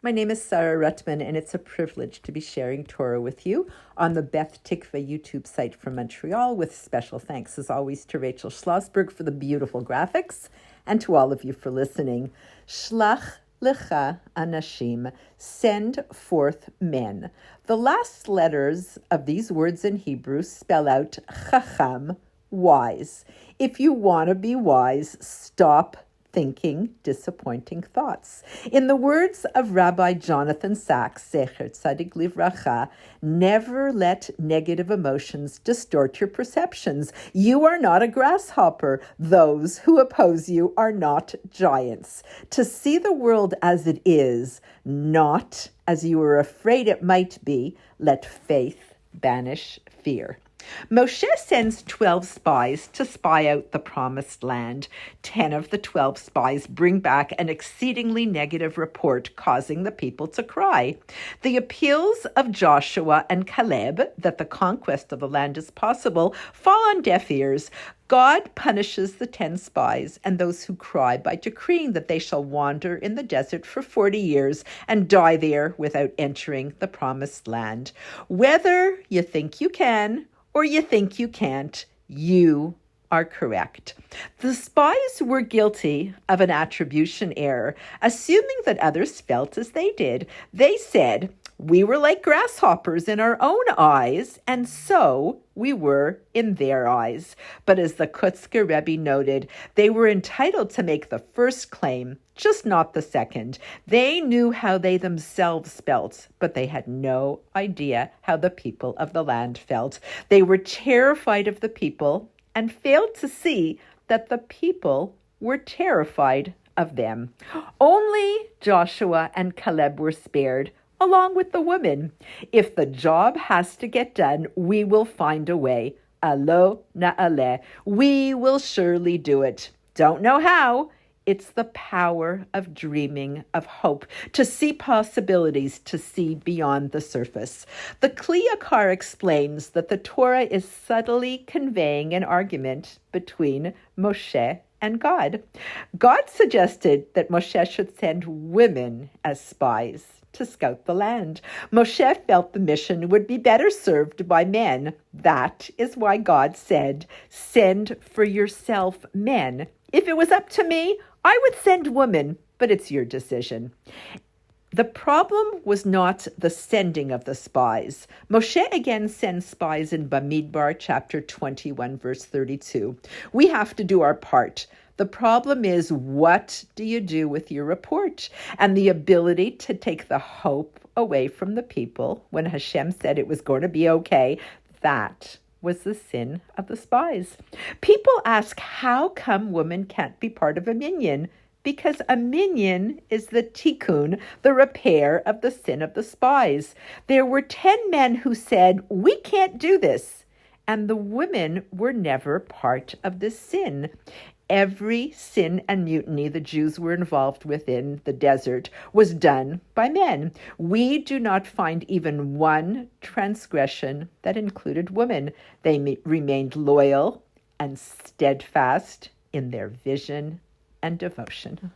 My name is Sarah Rutman, and it's a privilege to be sharing Torah with you on the Beth Tikva YouTube site from Montreal, with special thanks, as always, to Rachel Schlossberg for the beautiful graphics, and to all of you for listening. Shl'ach, Lecha, Anashim, send forth men. The last letters of these words in Hebrew spell out chacham, wise. If you want to be wise, stop thinking disappointing thoughts. In the words of Rabbi Jonathan Sachs, Zecher Tzadik Livracha, never let negative emotions distort your perceptions. You are not a grasshopper. Those who oppose you are not giants. To see the world as it is, not as you are afraid it might be, let faith banish fear. Moshe sends 12 spies to spy out the promised land. 10 of the 12 spies bring back an exceedingly negative report, causing the people to cry. The appeals of Joshua and Caleb that the conquest of the land is possible fall on deaf ears. God punishes the 10 spies and those who cry by decreeing that they shall wander in the desert for 40 years and die there without entering the promised land. Whether you think you can or you think you can't, you are correct. The spies were guilty of an attribution error, assuming that others felt as they did. They said, we were like grasshoppers in our own eyes, and so we were in their eyes. But as the Kutzker Rebbe noted, they were entitled to make the first claim, just not the second. They knew how they themselves felt, but they had no idea how the people of the land felt. They were terrified of the people and failed to see that the people were terrified of them. Only Joshua and Caleb were spared, along with the women. If the job has to get done, we will find a way. Alo na'aleh. We will surely do it. Don't know how. It's the power of dreaming, of hope, to see possibilities, to see beyond the surface. The Kli Yakar explains that the Torah is subtly conveying an argument between Moshe and God. God suggested that Moshe should send women as spies to scout the land. Moshe felt the mission would be better served by men. That is why God said, send for yourself men. If it was up to me, I would send women, but it's your decision. The problem was not the sending of the spies. Moshe again sends spies in Bamidbar chapter 21, verse 32. We have to do our part. The problem is, what do you do with your report? And the ability to take the hope away from the people when Hashem said it was going to be okay, that was the sin of the spies. People ask, how come women can't be part of a minyan? Because a minyan is the tikkun, the repair of the sin of the spies. There were 10 men who said, we can't do this. And the women were never part of this sin. Every sin and mutiny the Jews were involved with in the desert was done by men. We do not find even one transgression that included women. They remained loyal and steadfast in their vision and devotion.